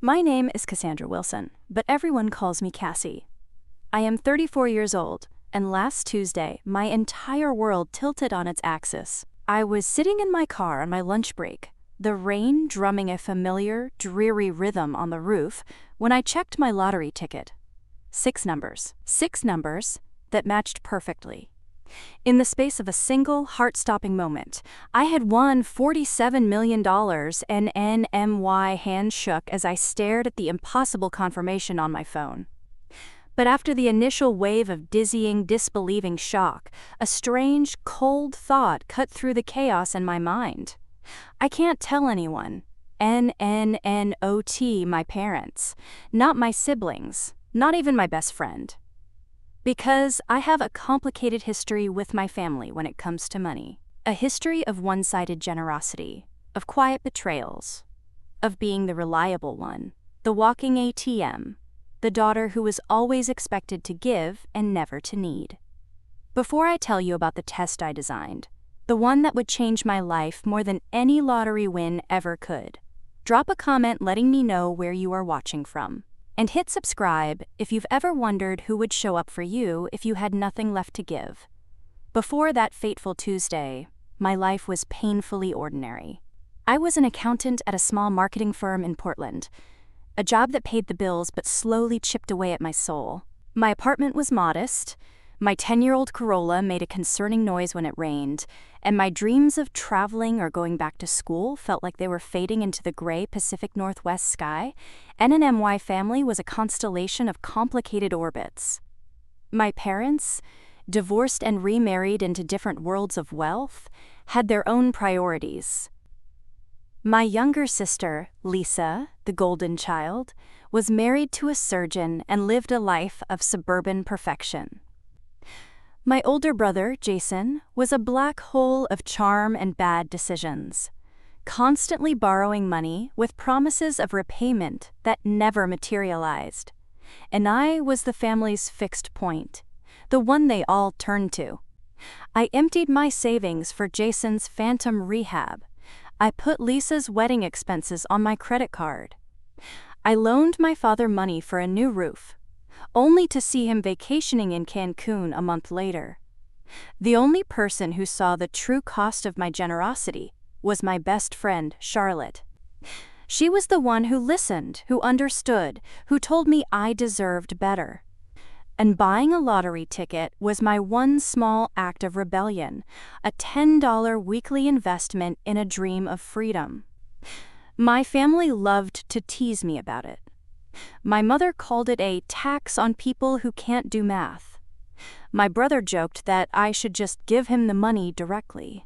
My name is Cassandra Wilson, but everyone calls me Cassie. I am 34 years old, and last Tuesday, my entire world tilted on its axis. I was sitting in my car on my lunch break, the rain drumming a familiar, dreary rhythm on the roof, when I checked my lottery ticket. 6 numbers. 6 numbers that matched perfectly. In the space of a single, heart-stopping moment, I had won $47 million, and my hand shook as I stared at the impossible confirmation on my phone. But after the initial wave of dizzying, disbelieving shock, a strange, cold thought cut through the chaos in my mind. I can't tell anyone. Not my parents, not my siblings, not even my best friend. Because I have a complicated history with my family when it comes to money. A history of one-sided generosity, of quiet betrayals, of being the reliable one, the walking ATM, the daughter who was always expected to give and never to need. Before I tell you about the test I designed, the one that would change my life more than any lottery win ever could, drop a comment letting me know where you are watching from. And hit subscribe if you've ever wondered who would show up for you if you had nothing left to give. Before that fateful Tuesday, my life was painfully ordinary. I was an accountant at a small marketing firm in Portland, a job that paid the bills but slowly chipped away at my soul. My apartment was modest, my 10-year-old Corolla made a concerning noise when it rained, and my dreams of traveling or going back to school felt like they were fading into the gray Pacific Northwest sky. My family was a constellation of complicated orbits. My parents, divorced and remarried into different worlds of wealth, had their own priorities. My younger sister, Lisa, the golden child, was married to a surgeon and lived a life of suburban perfection. My older brother, Jason, was a black hole of charm and bad decisions, constantly borrowing money with promises of repayment that never materialized. And I was the family's fixed point, the one they all turned to. I emptied my savings for Jason's phantom rehab. I put Lisa's wedding expenses on my credit card. I loaned my father money for a new roof, only to see him vacationing in Cancun a month later. The only person who saw the true cost of my generosity was my best friend, Charlotte. She was the one who listened, who understood, who told me I deserved better. And buying a lottery ticket was my one small act of rebellion, a $10 weekly investment in a dream of freedom. My family loved to tease me about it. My mother called it a tax on people who can't do math. My brother joked that I should just give him the money directly.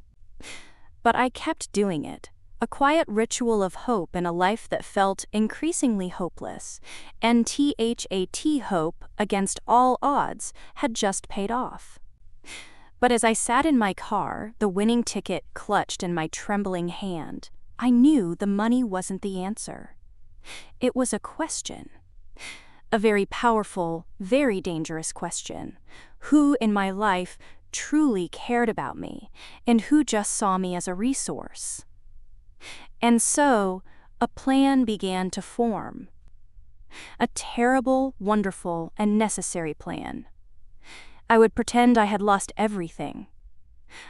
But I kept doing it, a quiet ritual of hope in a life that felt increasingly hopeless, and hope against all odds had just paid off. But as I sat in my car, the winning ticket clutched in my trembling hand, I knew the money wasn't the answer. It was a question. A very powerful, very dangerous question. Who in my life truly cared about me, and who just saw me as a resource? And so, a plan began to form. A terrible, wonderful, and necessary plan. I would pretend I had lost everything.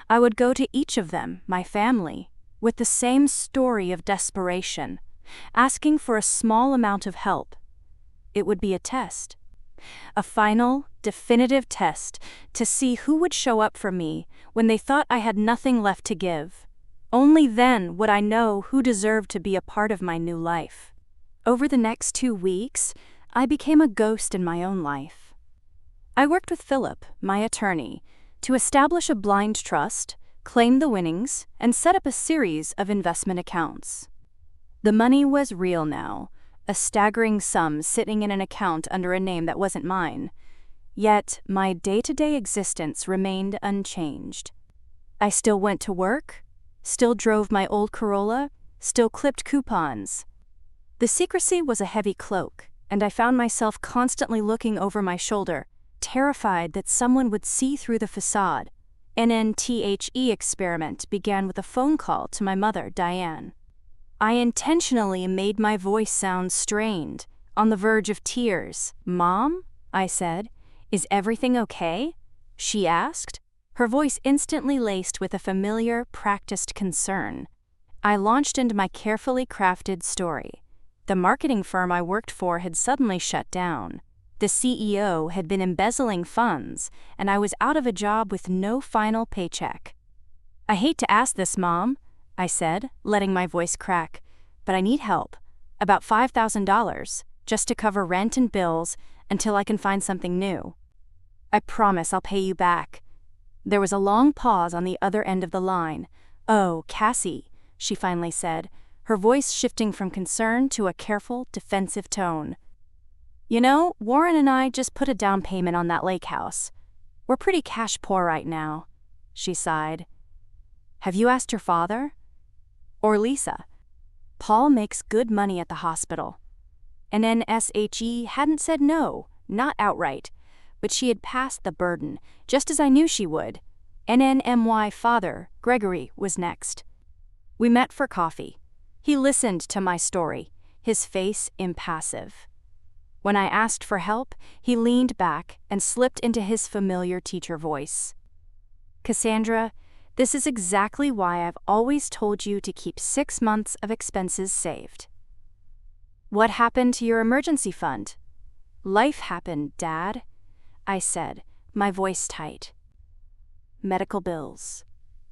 I would go to each of them, my family, with the same story of desperation, asking for a small amount of help. It would be a test. A final, definitive test to see who would show up for me when they thought I had nothing left to give. Only then would I know who deserved to be a part of my new life. Over the next 2 weeks, I became a ghost in my own life. I worked with Philip, my attorney, to establish a blind trust, claim the winnings, and set up a series of investment accounts. The money was real now, a staggering sum sitting in an account under a name that wasn't mine. Yet, my day-to-day existence remained unchanged. I still went to work, still drove my old Corolla, still clipped coupons. The secrecy was a heavy cloak, and I found myself constantly looking over my shoulder, terrified that someone would see through the facade. An NTHE experiment began with a phone call to my mother, Diane. I intentionally made my voice sound strained, on the verge of tears. "Mom?" I said. "Is everything okay?" she asked, her voice instantly laced with a familiar, practiced concern. I launched into my carefully crafted story. The marketing firm I worked for had suddenly shut down. The CEO had been embezzling funds, and I was out of a job with no final paycheck. "I hate to ask this, Mom," I said, letting my voice crack, "but I need help. About $5,000, just to cover rent and bills until I can find something new. I promise I'll pay you back." There was a long pause on the other end of the line. "Oh, Cassie," she finally said, her voice shifting from concern to a careful, defensive tone. "You know, Warren and I just put a down payment on that lake house. We're pretty cash poor right now," she sighed. "Have you asked your father? Or Lisa? Paul makes good money at the hospital." And NSHE hadn't said no, not outright, but she had passed the burden, just as I knew she would. NNMY father, Gregory, was next. We met for coffee. He listened to my story, his face impassive. When I asked for help, he leaned back and slipped into his familiar teacher voice. "Cassandra, this is exactly why I've always told you to keep 6 months of expenses saved." "What happened to your emergency fund?" "Life happened, Dad," I said, my voice tight. "Medical bills.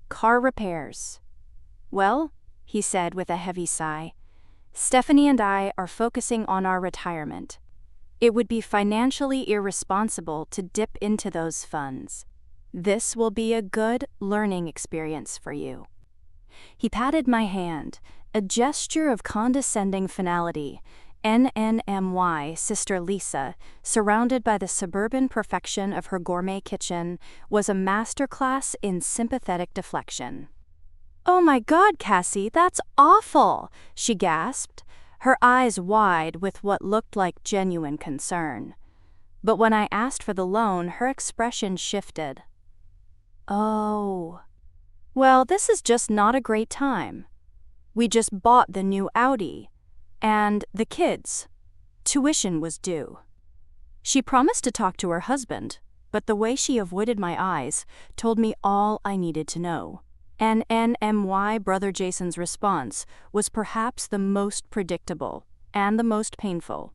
Car repairs. Well," he said with a heavy sigh, "Stephanie and I are focusing on our retirement. It would be financially irresponsible to dip into those funds. This will be a good learning experience for you." He patted my hand, a gesture of condescending finality. NNMY sister Lisa, surrounded by the suburban perfection of her gourmet kitchen, was a masterclass in sympathetic deflection. "Oh my God, Cassie, that's awful," she gasped, her eyes wide with what looked like genuine concern. But when I asked for the loan, her expression shifted. "Oh. Well, this is just not a great time. We just bought the new Audi. And the kids. Tuition was due." She promised to talk to her husband, but the way she avoided my eyes told me all I needed to know. NNMY brother Jason's response was perhaps the most predictable and the most painful.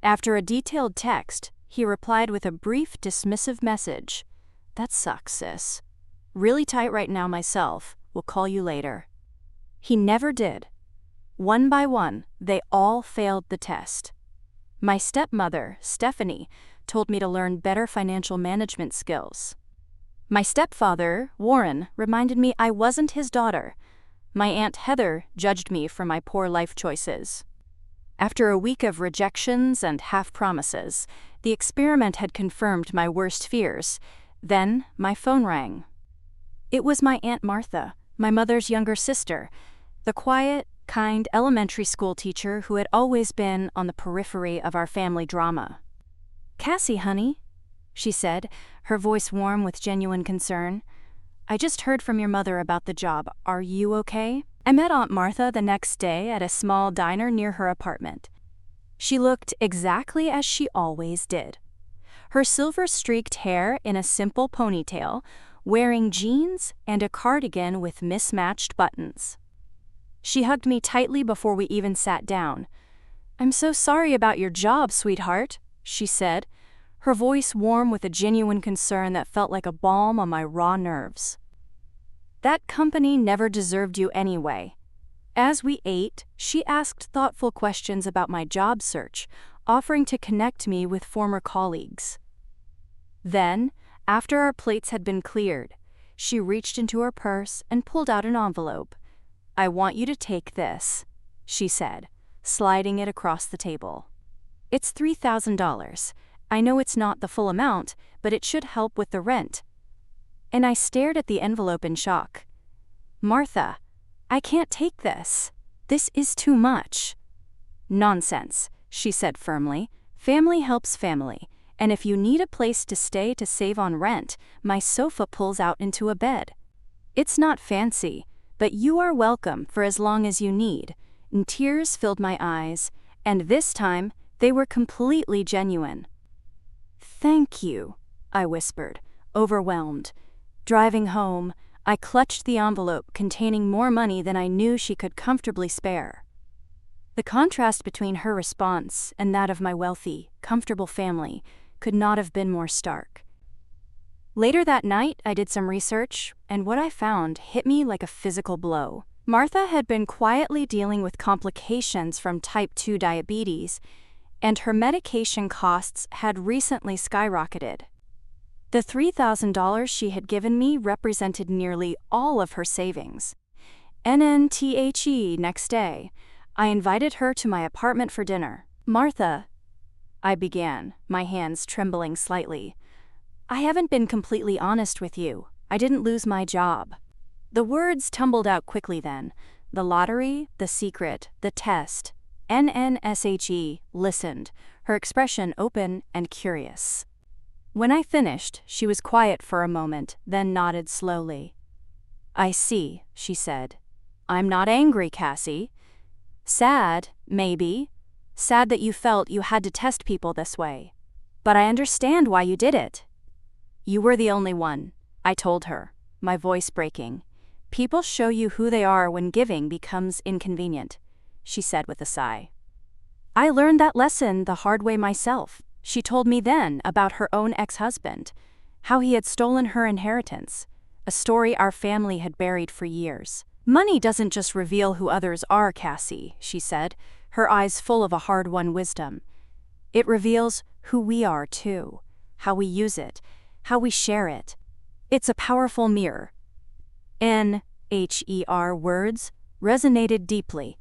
After a detailed text, he replied with a brief dismissive message. "That sucks, sis. Really tight right now myself. Will call you later." He never did. One by one, they all failed the test. My stepmother, Stephanie, told me to learn better financial management skills. My stepfather, Warren, reminded me I wasn't his daughter. My Aunt Heather judged me for my poor life choices. After a week of rejections and half-promises, the experiment had confirmed my worst fears. Then my phone rang. It was my Aunt Martha, my mother's younger sister, the quiet, kind elementary school teacher who had always been on the periphery of our family drama. "Cassie, honey," she said, her voice warm with genuine concern. "I just heard from your mother about the job. Are you okay?" I met Aunt Martha the next day at a small diner near her apartment. She looked exactly as she always did. Her silver-streaked hair in a simple ponytail, wearing jeans and a cardigan with mismatched buttons. She hugged me tightly before we even sat down. "I'm so sorry about your job, sweetheart," she said, her voice warm with a genuine concern that felt like a balm on my raw nerves. "That company never deserved you anyway." As we ate, she asked thoughtful questions about my job search, offering to connect me with former colleagues. Then, after our plates had been cleared, she reached into her purse and pulled out an envelope. "I want you to take this," she said, sliding it across the table. "It's $3,000. I know it's not the full amount, but it should help with the rent." And I stared at the envelope in shock. "Martha, I can't take this. This is too much." "Nonsense," she said firmly. "Family helps family, and if you need a place to stay to save on rent, my sofa pulls out into a bed. It's not fancy, but you are welcome for as long as you need. and tears filled my eyes, and this time they were completely genuine. "Thank you," I whispered, overwhelmed. Driving home, I clutched the envelope containing more money than I knew she could comfortably spare. The contrast between her response and that of my wealthy, comfortable family could not have been more stark. Later that night, I did some research, and what I found hit me like a physical blow. Martha had been quietly dealing with complications from type 2 diabetes, and her medication costs had recently skyrocketed. The $3,000 she had given me represented nearly all of her savings. NNTHE next day, I invited her to my apartment for dinner. "Martha," I began, my hands trembling slightly, "I haven't been completely honest with you. I didn't lose my job." The words tumbled out quickly then. The lottery, the secret, the test. NNSHE listened, her expression open and curious. When I finished, she was quiet for a moment, then nodded slowly. "I see," she said. "I'm not angry, Cassie. Sad, maybe. Sad that you felt you had to test people this way. But I understand why you did it." "You were the only one," I told her, my voice breaking. "People show you who they are when giving becomes inconvenient," she said with a sigh. "I learned that lesson the hard way myself." She told me then about her own ex-husband, how he had stolen her inheritance, a story our family had buried for years. "Money doesn't just reveal who others are, Cassie," she said, her eyes full of a hard-won wisdom. "It reveals who we are, too, how we use it, how we share it. It's a powerful mirror." NHER words resonated deeply,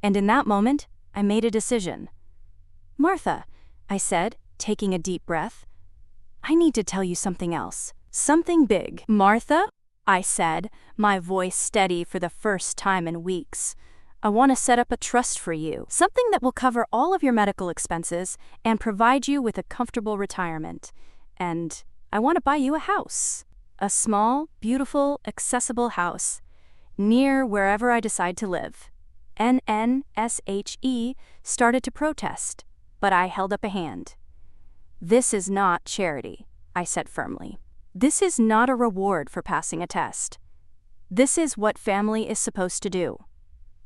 and in that moment, I made a decision. "Martha," I said, taking a deep breath, "I need to tell you something else, something big." "Martha," I said, my voice steady for the first time in weeks, "I want to set up a trust for you, something that will cover all of your medical expenses and provide you with a comfortable retirement. And I want to buy you a house. A small, beautiful, accessible house, near wherever I decide to live." NNSHE started to protest, but I held up a hand. "This is not charity," I said firmly. "This is not a reward for passing a test. This is what family is supposed to do.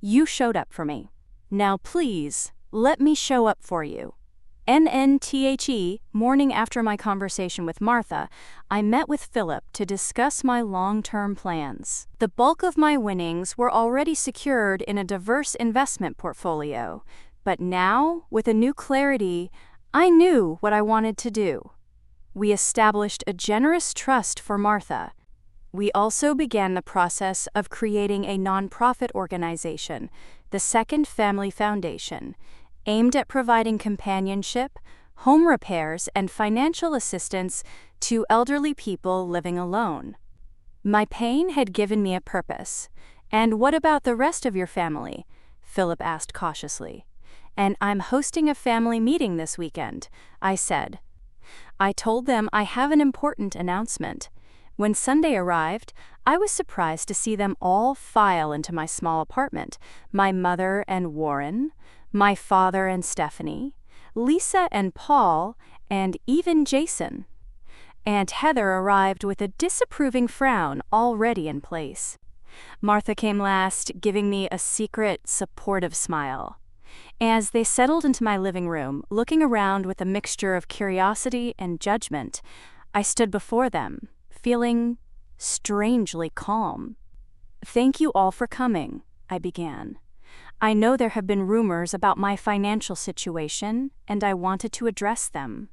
You showed up for me. Now please, let me show up for you." NNTHE, morning after my conversation with Martha, I met with Philip to discuss my long-term plans. The bulk of my winnings were already secured in a diverse investment portfolio, but now, with a new clarity, I knew what I wanted to do. We established a generous trust for Martha. We also began the process of creating a nonprofit organization, the Second Family Foundation, aimed at providing companionship, home repairs, and financial assistance to elderly people living alone. My pain had given me a purpose. "And what about the rest of your family?" Philip asked cautiously. "And I'm hosting a family meeting this weekend," I said. I told them I have an important announcement. When Sunday arrived, I was surprised to see them all file into my small apartment. My mother and Warren, my father and Stephanie, Lisa and Paul, and even Jason. Aunt Heather arrived with a disapproving frown already in place. Martha came last, giving me a secret, supportive smile. As they settled into my living room, looking around with a mixture of curiosity and judgment, I stood before them, feeling strangely calm. "Thank you all for coming," I began. "I know there have been rumors about my financial situation, and I wanted to address them."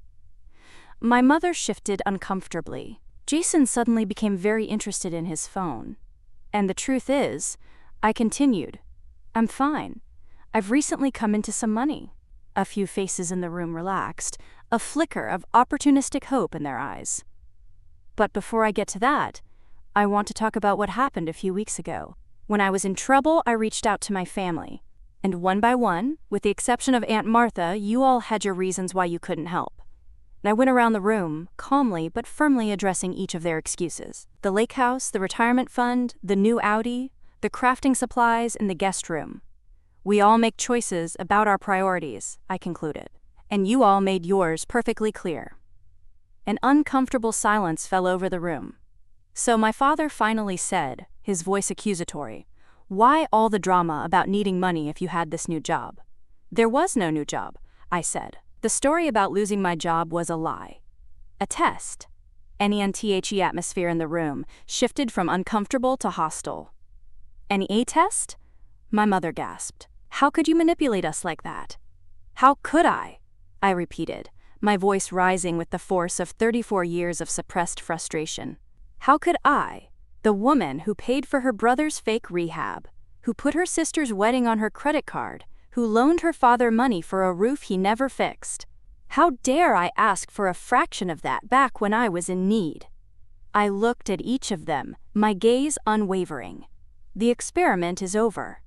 My mother shifted uncomfortably. Jason suddenly became very interested in his phone. "And the truth is," I continued, "I'm fine. I've recently come into some money." A few faces in the room relaxed, a flicker of opportunistic hope in their eyes. "But before I get to that, I want to talk about what happened a few weeks ago. When I was in trouble, I reached out to my family. And one by one, with the exception of Aunt Martha, you all had your reasons why you couldn't help. And I went around the room, calmly but firmly addressing each of their excuses. The lake house, the retirement fund, the new Audi, the crafting supplies, and the guest room. We all make choices about our priorities, I concluded. And you all made yours perfectly clear. An uncomfortable silence fell over the room. So my father finally said, his voice accusatory, "Why all the drama about needing money if you had this new job?" "There was no new job," I said. "The story about losing my job was a lie. A test." Any unthe atmosphere in the room shifted from uncomfortable to hostile. "A test?" My mother gasped. "How could you manipulate us like that?" "How could I?" I repeated, my voice rising with the force of 34 years of suppressed frustration. How could I, the woman who paid for her brother's fake rehab, who put her sister's wedding on her credit card, who loaned her father money for a roof he never fixed, how dare I ask for a fraction of that back when I was in need? I looked at each of them, my gaze unwavering. The experiment is over.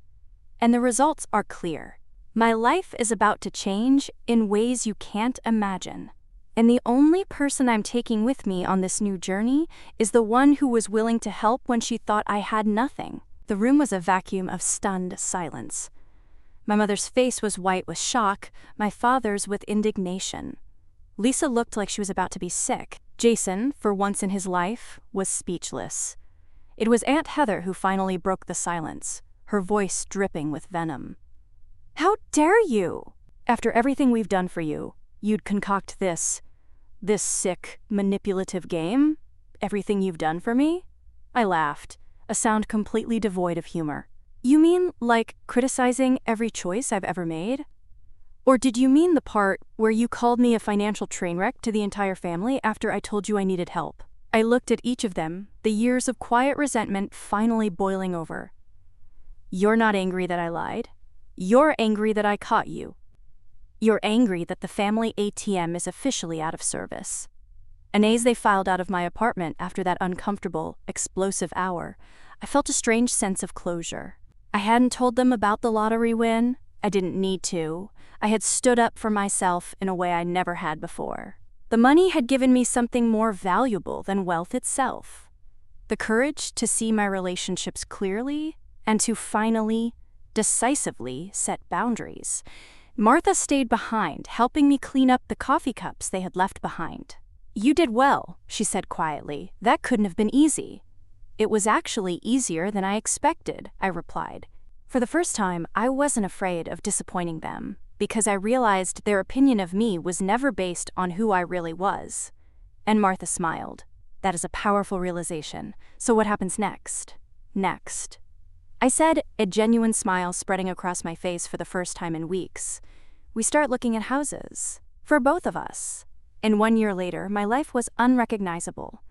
And the results are clear. My life is about to change in ways you can't imagine. And the only person I'm taking with me on this new journey is the one who was willing to help when she thought I had nothing. The room was a vacuum of stunned silence. My mother's face was white with shock, my father's with indignation. Lisa looked like she was about to be sick. Jason, for once in his life, was speechless. It was Aunt Heather who finally broke the silence, her voice dripping with venom. "How dare you? After everything we've done for you, you'd concoct this sick, manipulative game? Everything you've done for me?" I laughed, a sound completely devoid of humor. "You mean, like, criticizing every choice I've ever made? Or did you mean the part where you called me a financial train wreck to the entire family after I told you I needed help?" I looked at each of them, the years of quiet resentment finally boiling over. "You're not angry that I lied. You're angry that I caught you. You're angry that the family ATM is officially out of service." And as they filed out of my apartment after that uncomfortable, explosive hour, I felt a strange sense of closure. I hadn't told them about the lottery win. I didn't need to. I had stood up for myself in a way I never had before. The money had given me something more valuable than wealth itself. The courage to see my relationships clearly and to finally, decisively set boundaries. Martha stayed behind, helping me clean up the coffee cups they had left behind. "You did well," she said quietly. "That couldn't have been easy." "It was actually easier than I expected," I replied. For the first time, I wasn't afraid of disappointing them, because I realized their opinion of me was never based on who I really was. And Martha smiled. "That is a powerful realization. So what happens next?" "Next," I said, a genuine smile spreading across my face for the first time in weeks. "We start looking at houses. For both of us." And 1 year later, my life was unrecognizable.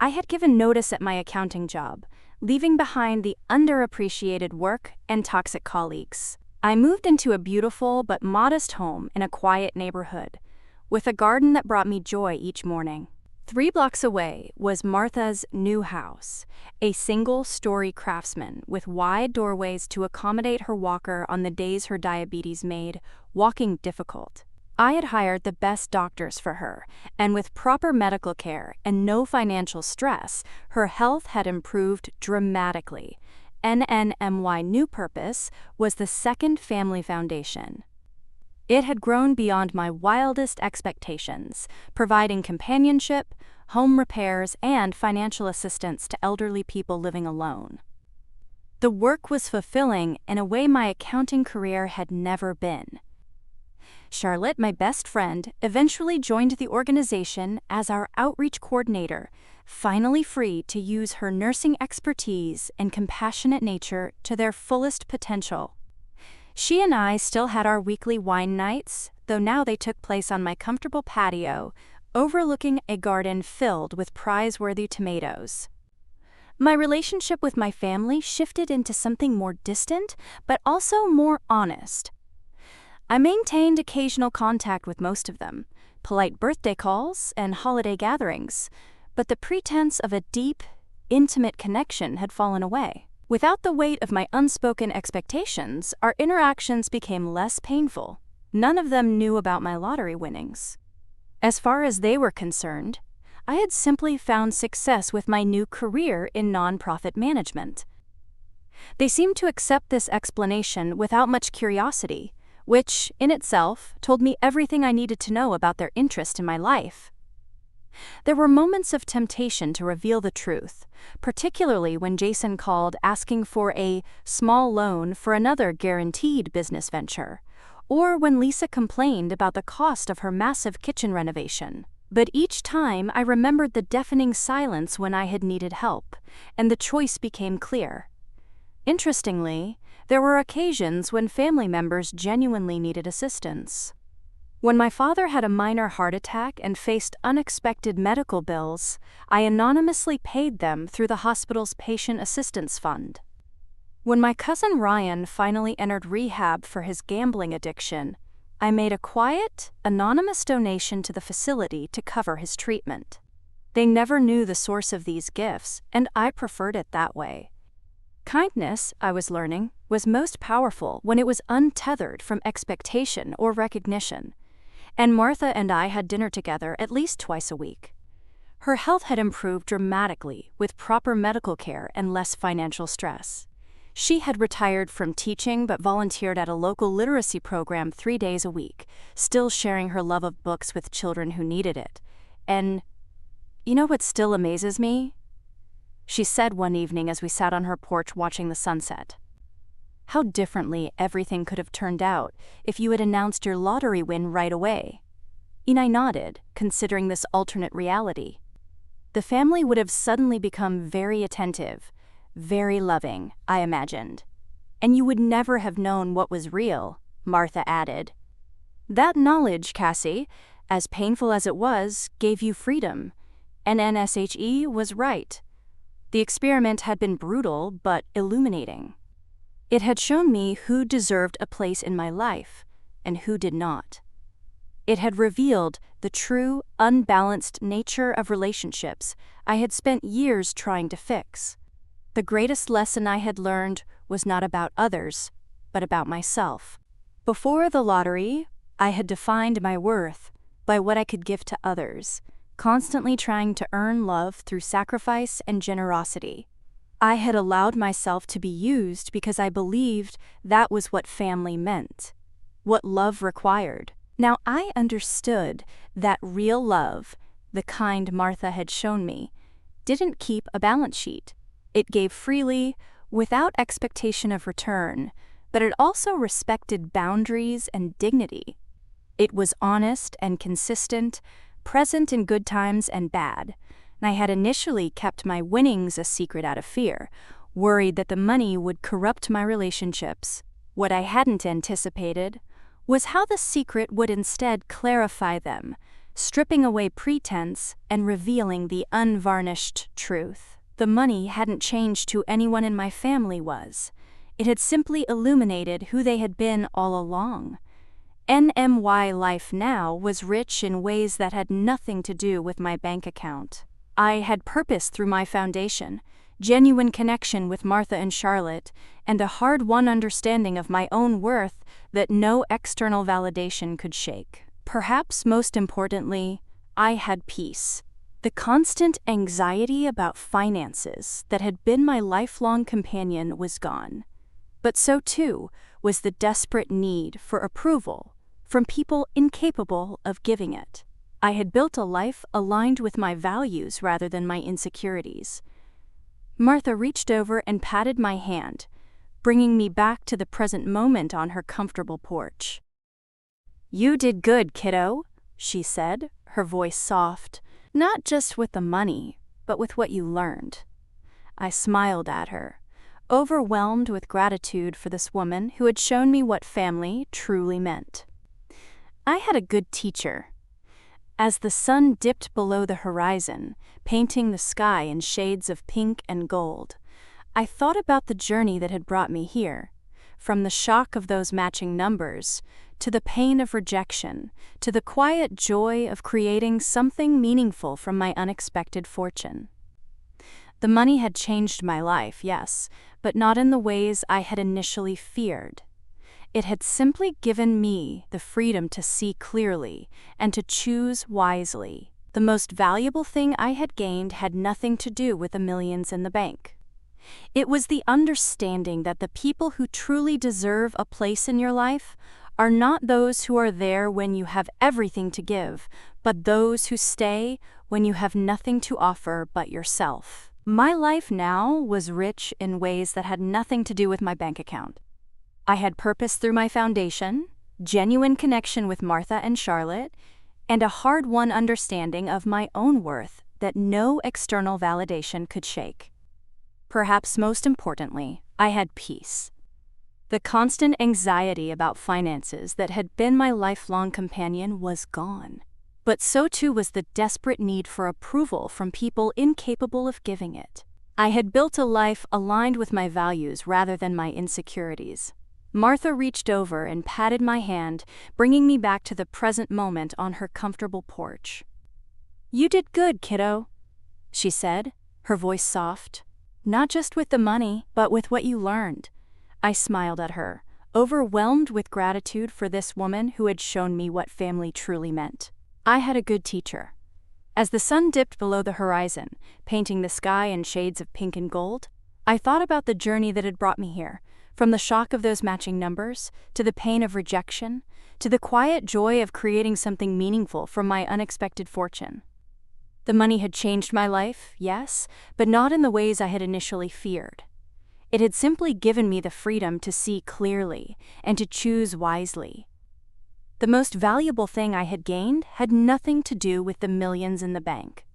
I had given notice at my accounting job, leaving behind the underappreciated work and toxic colleagues. I moved into a beautiful but modest home in a quiet neighborhood, with a garden that brought me joy each morning. 3 blocks away was Martha's new house, a single-story craftsman with wide doorways to accommodate her walker on the days her diabetes made walking difficult. I had hired the best doctors for her, and with proper medical care and no financial stress, her health had improved dramatically. NNMY New Purpose was the second family foundation. It had grown beyond my wildest expectations, providing companionship, home repairs, and financial assistance to elderly people living alone. The work was fulfilling in a way my accounting career had never been. Charlotte, my best friend, eventually joined the organization as our outreach coordinator, finally free to use her nursing expertise and compassionate nature to their fullest potential. She and I still had our weekly wine nights, though now they took place on my comfortable patio, overlooking a garden filled with prize-worthy tomatoes. My relationship with my family shifted into something more distant, but also more honest. I maintained occasional contact with most of them, polite birthday calls and holiday gatherings, but the pretense of a deep, intimate connection had fallen away. Without the weight of my unspoken expectations, our interactions became less painful. None of them knew about my lottery winnings. As far as they were concerned, I had simply found success with my new career in nonprofit management. They seemed to accept this explanation without much curiosity, which, in itself, told me everything I needed to know about their interest in my life. There were moments of temptation to reveal the truth, particularly when Jason called asking for a small loan for another guaranteed business venture, or when Lisa complained about the cost of her massive kitchen renovation. But each time I remembered the deafening silence when I had needed help, and the choice became clear. Interestingly, there were occasions when family members genuinely needed assistance. When my father had a minor heart attack and faced unexpected medical bills, I anonymously paid them through the hospital's patient assistance fund. When my cousin Ryan finally entered rehab for his gambling addiction, I made a quiet, anonymous donation to the facility to cover his treatment. They never knew the source of these gifts, and I preferred it that way. Kindness, I was learning, was most powerful when it was untethered from expectation or recognition. And Martha and I had dinner together at least twice a week. Her health had improved dramatically with proper medical care and less financial stress. She had retired from teaching but volunteered at a local literacy program 3 days a week, still sharing her love of books with children who needed it. And you know what still amazes me? She said one evening as we sat on her porch watching the sunset. How differently everything could have turned out if you had announced your lottery win right away. And I nodded, considering this alternate reality. The family would have suddenly become very attentive, very loving, I imagined. And you would never have known what was real, Martha added. That knowledge, Cassie, as painful as it was, gave you freedom. And NSHE was right. The experiment had been brutal but illuminating. It had shown me who deserved a place in my life and who did not. It had revealed the true, unbalanced nature of relationships I had spent years trying to fix. The greatest lesson I had learned was not about others, but about myself. Before the lottery, I had defined my worth by what I could give to others, constantly trying to earn love through sacrifice and generosity. I had allowed myself to be used because I believed that was what family meant, what love required. Now I understood that real love, the kind Martha had shown me, didn't keep a balance sheet. It gave freely, without expectation of return, but it also respected boundaries and dignity. It was honest and consistent, present in good times and bad. And I had initially kept my winnings a secret out of fear, worried that the money would corrupt my relationships. What I hadn't anticipated was how the secret would instead clarify them, stripping away pretense and revealing the unvarnished truth. The money hadn't changed who anyone in my family was. It had simply illuminated who they had been all along. NMY Life Now was rich in ways that had nothing to do with my bank account. I had purpose through my foundation, genuine connection with Martha and Charlotte, and a hard-won understanding of my own worth that no external validation could shake. Perhaps most importantly, I had peace. The constant anxiety about finances that had been my lifelong companion was gone. But so too was the desperate need for approval from people incapable of giving it. I had built a life aligned with my values rather than my insecurities. Martha reached over and patted my hand, bringing me back to the present moment on her comfortable porch. "You did good, kiddo," she said, her voice soft, not just with the money, but with what you learned. I smiled at her, overwhelmed with gratitude for this woman who had shown me what family truly meant. I had a good teacher. As the sun dipped below the horizon, painting the sky in shades of pink and gold, I thought about the journey that had brought me here, from the shock of those matching numbers, to the pain of rejection, to the quiet joy of creating something meaningful from my unexpected fortune. The money had changed my life, yes, but not in the ways I had initially feared. It had simply given me the freedom to see clearly and to choose wisely. The most valuable thing I had gained had nothing to do with the millions in the bank. It was the understanding that the people who truly deserve a place in your life are not those who are there when you have everything to give, but those who stay when you have nothing to offer but yourself. My life now was rich in ways that had nothing to do with my bank account. I had purpose through my foundation, genuine connection with Martha and Charlotte, and a hard-won understanding of my own worth that no external validation could shake. Perhaps most importantly, I had peace. The constant anxiety about finances that had been my lifelong companion was gone. But so too was the desperate need for approval from people incapable of giving it. I had built a life aligned with my values rather than my insecurities. Martha reached over and patted my hand, bringing me back to the present moment on her comfortable porch. "You did good, kiddo," she said, her voice soft. "Not just with the money, but with what you learned." I smiled at her, overwhelmed with gratitude for this woman who had shown me what family truly meant. I had a good teacher. As the sun dipped below the horizon, painting the sky in shades of pink and gold, I thought about the journey that had brought me here, from the shock of those matching numbers, to the pain of rejection, to the quiet joy of creating something meaningful from my unexpected fortune. The money had changed my life, yes, but not in the ways I had initially feared. It had simply given me the freedom to see clearly and to choose wisely. The most valuable thing I had gained had nothing to do with the millions in the bank.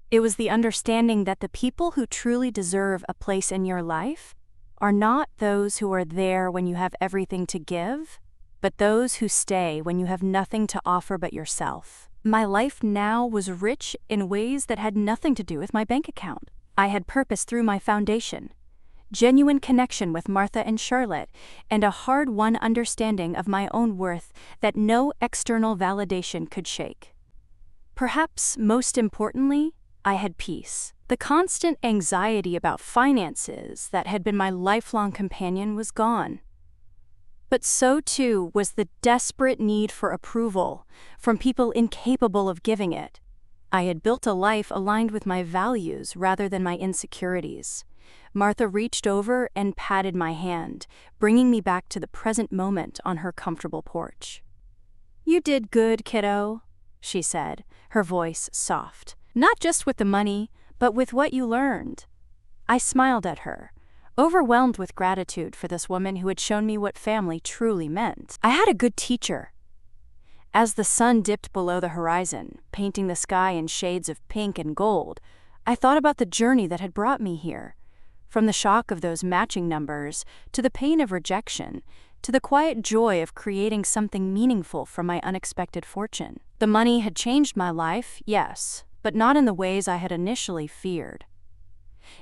It was the understanding that the people who truly deserve a place in your life are not those who are there when you have everything to give, but those who stay when you have nothing to offer but yourself. My life now was rich in ways that had nothing to do with my bank account. I had purpose through my foundation, genuine connection with Martha and Charlotte, and a hard-won understanding of my own worth that no external validation could shake. Perhaps most importantly, I had peace. The constant anxiety about finances that had been my lifelong companion was gone. But so too was the desperate need for approval from people incapable of giving it. I had built a life aligned with my values rather than my insecurities. Martha reached over and patted my hand, bringing me back to the present moment on her comfortable porch. "You did good, kiddo," she said, her voice soft. "Not just with the money, but with what you learned." I smiled at her, overwhelmed with gratitude for this woman who had shown me what family truly meant. I had a good teacher. As the sun dipped below the horizon, painting the sky in shades of pink and gold, I thought about the journey that had brought me here. From the shock of those matching numbers, to the pain of rejection, to the quiet joy of creating something meaningful from my unexpected fortune. The money had changed my life, yes, but not in the ways I had initially feared.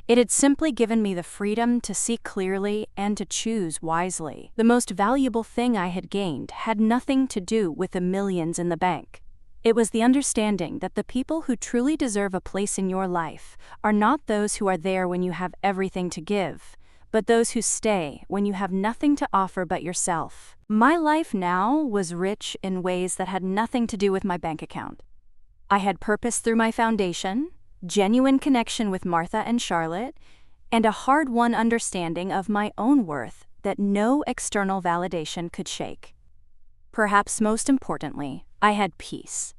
It had simply given me the freedom to see clearly and to choose wisely. The most valuable thing I had gained had nothing to do with the millions in the bank. It was the understanding that the people who truly deserve a place in your life are not those who are there when you have everything to give, but those who stay when you have nothing to offer but yourself. My life now was rich in ways that had nothing to do with my bank account. I had purpose through my foundation, genuine connection with Martha and Charlotte, and a hard-won understanding of my own worth that no external validation could shake. Perhaps most importantly, I had peace.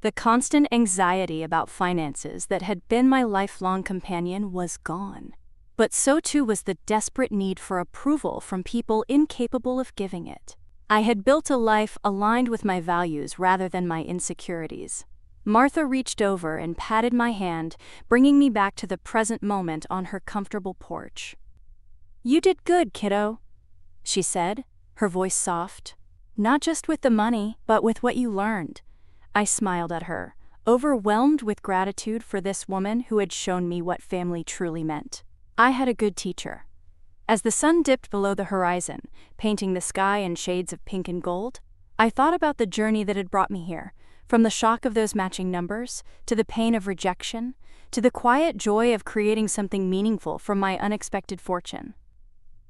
The constant anxiety about finances that had been my lifelong companion was gone. But so too was the desperate need for approval from people incapable of giving it. I had built a life aligned with my values rather than my insecurities. Martha reached over and patted my hand, bringing me back to the present moment on her comfortable porch. "You did good, kiddo," she said, her voice soft. "Not just with the money, but with what you learned." I smiled at her, overwhelmed with gratitude for this woman who had shown me what family truly meant. I had a good teacher. As the sun dipped below the horizon, painting the sky in shades of pink and gold, I thought about the journey that had brought me here, from the shock of those matching numbers, to the pain of rejection, to the quiet joy of creating something meaningful from my unexpected fortune.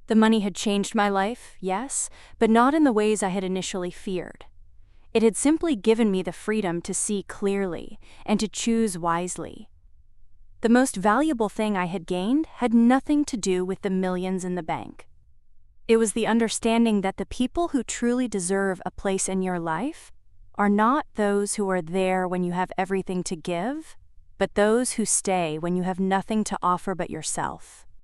The money had changed my life, yes, but not in the ways I had initially feared. It had simply given me the freedom to see clearly and to choose wisely. The most valuable thing I had gained had nothing to do with the millions in the bank. It was the understanding that the people who truly deserve a place in your life are not those who are there when you have everything to give, but those who stay when you have nothing to offer but yourself.